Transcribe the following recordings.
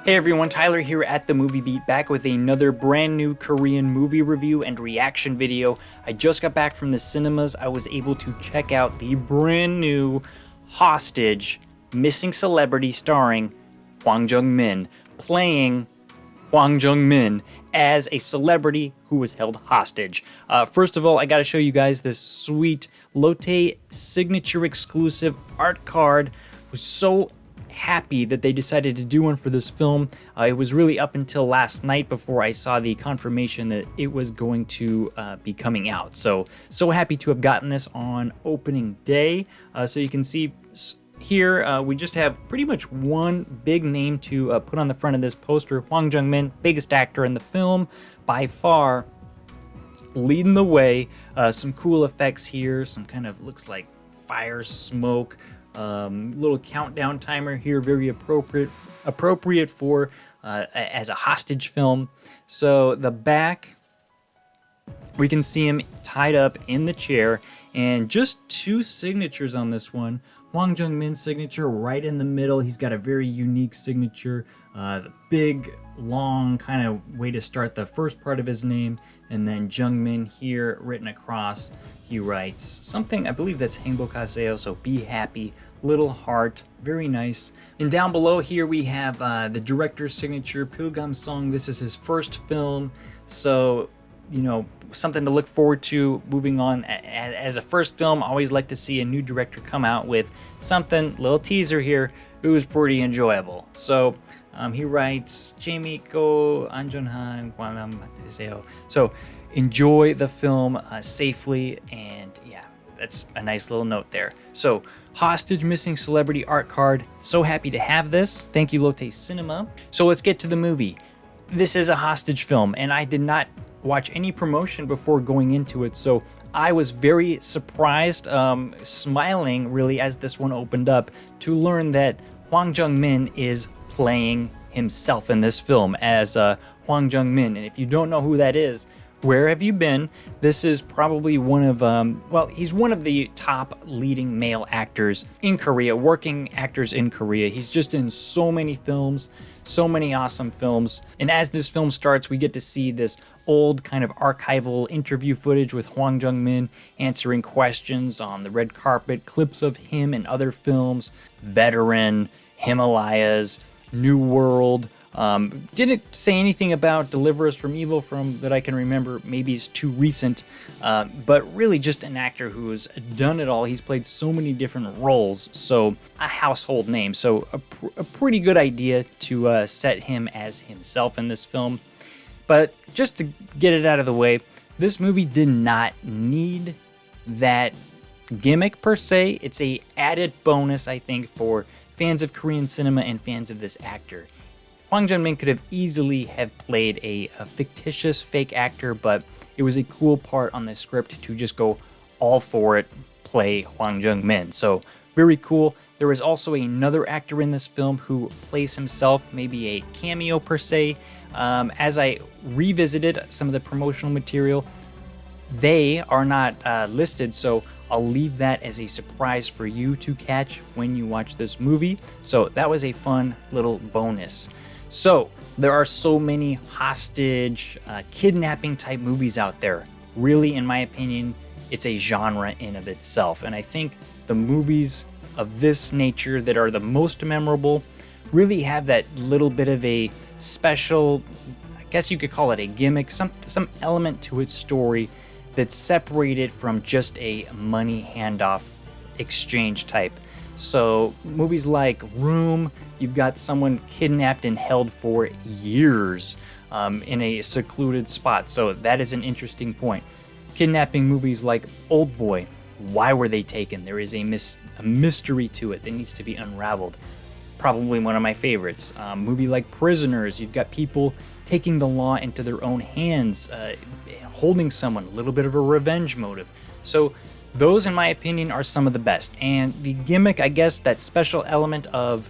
Hey everyone, Tyler here at The Movie Beat, back with another brand new Korean movie review and reaction video. I just got back from the cinemas. I was able to check out the brand new Hostage, Missing Celebrity starring Hwang Jung Min, playing Hwang Jung Min as a celebrity who was held hostage. First of all, I gotta show you guys this sweet Lotte signature exclusive art card. I was so happy that they decided to do one for this film. It was really up until last night before I saw the confirmation that it was going to be coming out. So happy to have gotten this on opening day. So you can see here, we just have pretty much one big name to put on the front of this poster. Hwang Jung Min, biggest actor in the film by far, leading the way. Some cool effects here, some kind of looks like fire, smoke, little countdown timer here, very appropriate for as a hostage film. So the back, we can see him tied up in the chair, and just two signatures on this one. Hwang Jung Min's signature right in the middle. He's got a very unique signature, the big, long kind of way to start the first part of his name, and then Jung Min here written across. He writes something, I believe that's 행복하세요, so be happy, little heart, very nice. And down below here we have the director's signature, Pilgam Song. This is his first film, so you know, something to look forward to moving on. As a first film, I always like to see a new director come out with something, little teaser here, it was pretty enjoyable. So he writes, Jamie Ko Anjonhan Gwanam Mateseo. So enjoy the film safely, and yeah, that's a nice little note there. So Hostage, Missing Celebrity art card. So happy to have this. Thank you, Lotte Cinema. So let's get to the movie. This is a hostage film, and I did not watch any promotion before going into it, so I was very surprised, smiling really as this one opened up, to learn that Hwang Jung Min is playing himself in this film as Hwang Jung Min. And if you don't know who that is, where have you been? This is probably one of, well, he's one of the top leading male actors in Korea, working actors in Korea. He's just in so many films, so many awesome films. And as this film starts, we get to see this old kind of archival interview footage with Hwang Jung Min answering questions on the red carpet, clips of him in other films, Veteran, Himalayas, New World. Didn't say anything about Deliver Us from Evil that I can remember. Maybe it's too recent, but really just an actor who's done it all. He's played so many different roles, so a household name. So a pretty good idea to set him as himself in this film. But just to get it out of the way, this movie did not need that gimmick per se. It's a added bonus, I think, for fans of Korean cinema and fans of this actor. Hwang Jung Min could have easily have played a fictitious fake actor, but it was a cool part on the script to just go all for it, play Hwang Jung Min. So very cool. There is also another actor in this film who plays himself, maybe a cameo per se. As I revisited some of the promotional material, they are not listed, so I'll leave that as a surprise for you to catch when you watch this movie. So that was a fun little bonus. So there are so many hostage, kidnapping type movies out there. Really, in my opinion, it's a genre in of itself. And I think the movies of this nature that are the most memorable really have that little bit of a special, I guess you could call it a gimmick, some element to its story that's separated from just a money handoff exchange type. So movies like Room, you've got someone kidnapped and held for years in a secluded spot. So that is an interesting point. Kidnapping movies like Old Boy, why were they taken? There is a mystery to it that needs to be unraveled. Probably one of my favorites. Movie like Prisoners, you've got people taking the law into their own hands, holding someone, a little bit of a revenge motive. So those, in my opinion, are some of the best. And the gimmick, I guess, that special element of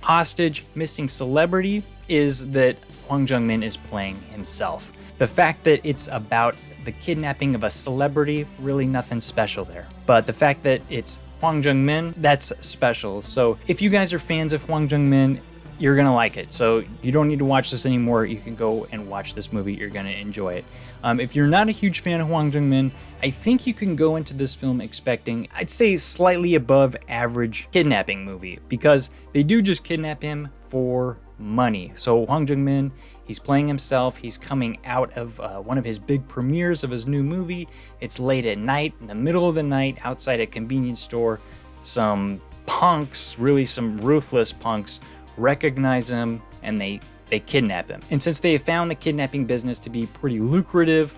Hostage, Missing Celebrity, is that Hwang Jung Min is playing himself. The fact that it's about the kidnapping of a celebrity, really nothing special there. But the fact that it's Hwang Jung Min, that's special. So if you guys are fans of Hwang Jung Min, you're gonna like it. So you don't need to watch this anymore. You can go and watch this movie. You're gonna enjoy it. If you're not a huge fan of Hwang Jung Min, I think you can go into this film expecting, I'd say, slightly above average kidnapping movie, because they do just kidnap him for money. So Hwang Jung Min, he's playing himself. He's coming out of one of his big premieres of his new movie. It's late at night, in the middle of the night, outside a convenience store. Some punks, really some ruthless punks, recognize him and they kidnap him. And since they have found the kidnapping business to be pretty lucrative,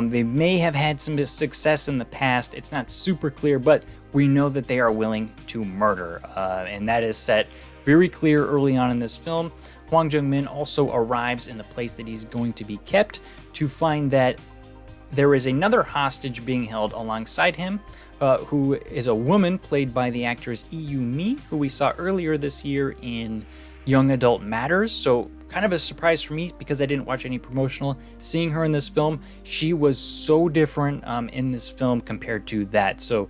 they may have had some success in the past. It's not super clear, but we know that they are willing to murder. And that is set very clear early on in this film. Hwang Jung Min also arrives in the place that he's going to be kept to find that there is another hostage being held alongside him, who is a woman played by the actress Yu Mi, who we saw earlier this year in Young Adult Matters. So kind of a surprise for me because I didn't watch any promotional. Seeing her in this film, she was so different in this film compared to that. So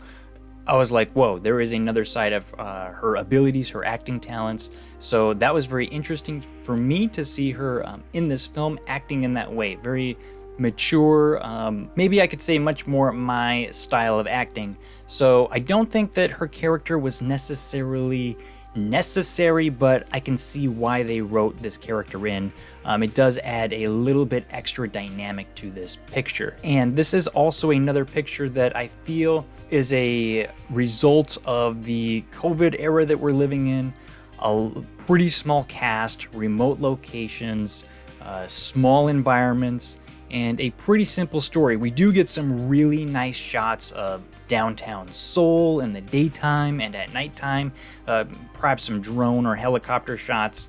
I was like, whoa, there is another side of her abilities, her acting talents. So that was very interesting for me to see her in this film acting in that way. Very mature, maybe I could say much more my style of acting. So I don't think that her character was necessarily necessary, but I can see why they wrote this character in. It does add a little bit extra dynamic to this picture. And this is also another picture that I feel is a result of the COVID era that we're living in. A pretty small cast, remote locations, small environments, and a pretty simple story. We do get some really nice shots of downtown Seoul in the daytime and at nighttime, perhaps some drone or helicopter shots,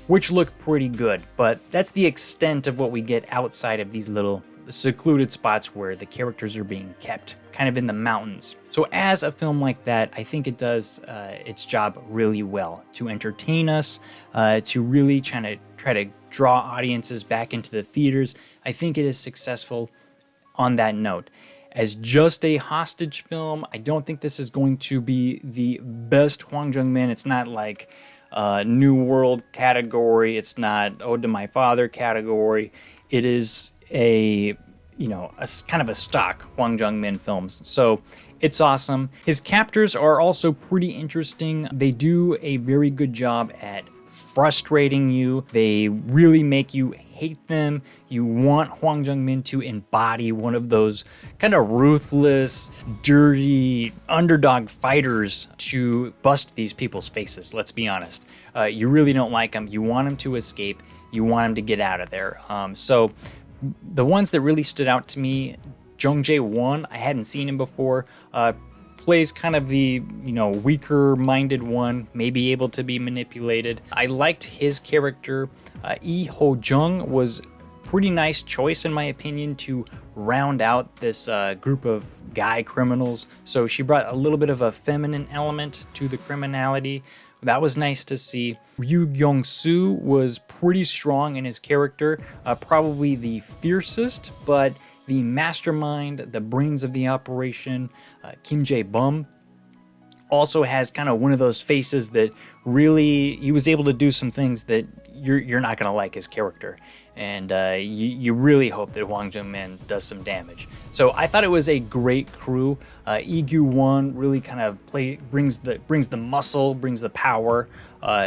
which look pretty good, but that's the extent of what we get outside of these little secluded spots where the characters are being kept, kind of in the mountains. So as a film like that, I think it does its job really well to entertain us, to really try to draw audiences back into the theaters. I think it is successful on that note. As just a hostage film, I don't think this is going to be the best Hwang Jung Min. It's not like New World category. It's not Ode to My Father category. It is a kind of a stock Hwang Jung Min films. So it's awesome. His captors are also pretty interesting. They do a very good job at frustrating you. They really make you hate them. You want Hwang Jung Min to embody one of those kind of ruthless, dirty underdog fighters to bust these people's faces, let's be honest. You really don't like them. You want them to escape. You want them to get out of there. So the ones that really stood out to me, Jung Jae-won, I hadn't seen him before, plays kind of the, weaker-minded one, maybe able to be manipulated. I liked his character. Lee Ho-jung was pretty nice choice, in my opinion, to round out this group of guy criminals. So she brought a little bit of a feminine element to the criminality. That was nice to see. Ryu Gyung-soo was pretty strong in his character, probably the fiercest, but the mastermind, the brains of the operation, Kim Jae-bum, also has kind of one of those faces that really, he was able to do some things that you're not going to like his character. And you really hope that Hwang Jung Min does some damage. So I thought it was a great crew. Lee Gyu-won really kind of brings the muscle, brings the power.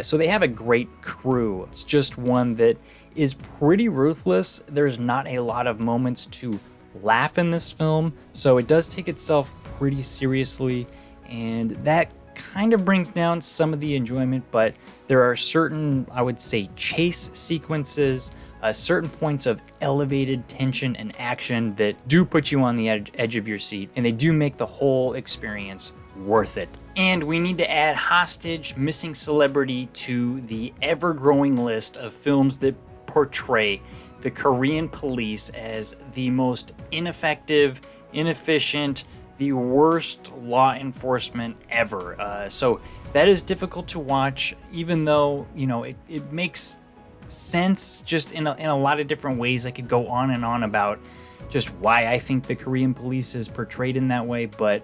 So they have a great crew. It's just one that is pretty ruthless. There's not a lot of moments to laugh in this film, so it does take itself pretty seriously, and that kind of brings down some of the enjoyment. But there are certain, I would say, chase sequences, certain points of elevated tension and action that do put you on the edge of your seat, and they do make the whole experience worth it. And we need to add Hostage, Missing Celebrity to the ever-growing list of films that portray the Korean police as the most ineffective, inefficient, the worst law enforcement ever. So that is difficult to watch, even though, it makes sense just in a lot of different ways. I could go on and on about just why I think the Korean police is portrayed in that way, but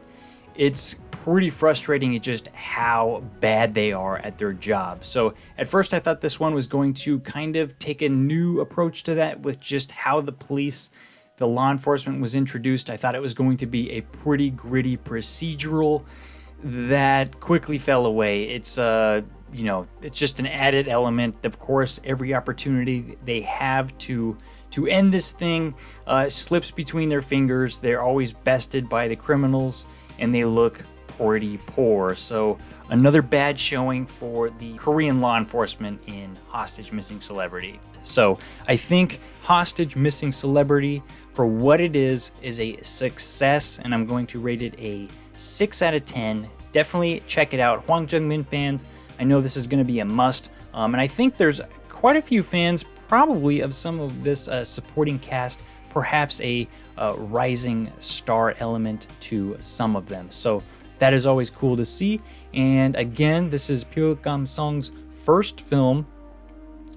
it's pretty frustrating at just how bad they are at their job. So at first I thought this one was going to kind of take a new approach to that with just how the law enforcement was introduced. I thought it was going to be a pretty gritty procedural that quickly fell away. It's it's just an added element. Of course, every opportunity they have to end this thing slips between their fingers. They're always bested by the criminals, and they look pretty poor. So another bad showing for the Korean law enforcement in Hostage Missing Celebrity. So I think Hostage Missing Celebrity, for what it is a success, and I'm going to rate it a 6 out of 10. Definitely check it out. Hwang Jung Min fans, I know this is going to be a must, and I think there's quite a few fans probably of some of this supporting cast, perhaps a rising star element to some of them. So that is always cool to see. And again, this is Pyo Kam-sung's first film,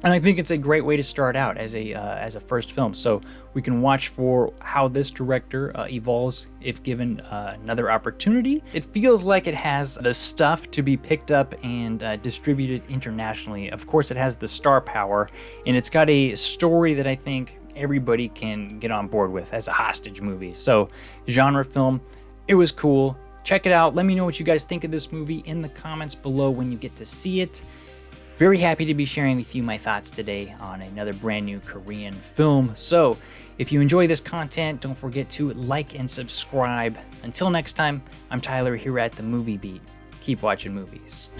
and I think it's a great way to start out as a first film. So we can watch for how this director evolves if given another opportunity. It feels like it has the stuff to be picked up and distributed internationally. Of course, it has the star power, and it's got a story that I think everybody can get on board with as a hostage movie. So genre film, it was cool. Check it out. Let me know what you guys think of this movie in the comments below when you get to see it. Very happy to be sharing with you my thoughts today on another brand new Korean film. So if you enjoy this content, don't forget to like and subscribe. Until next time, I'm Tyler here at The Movie Beat. Keep watching movies.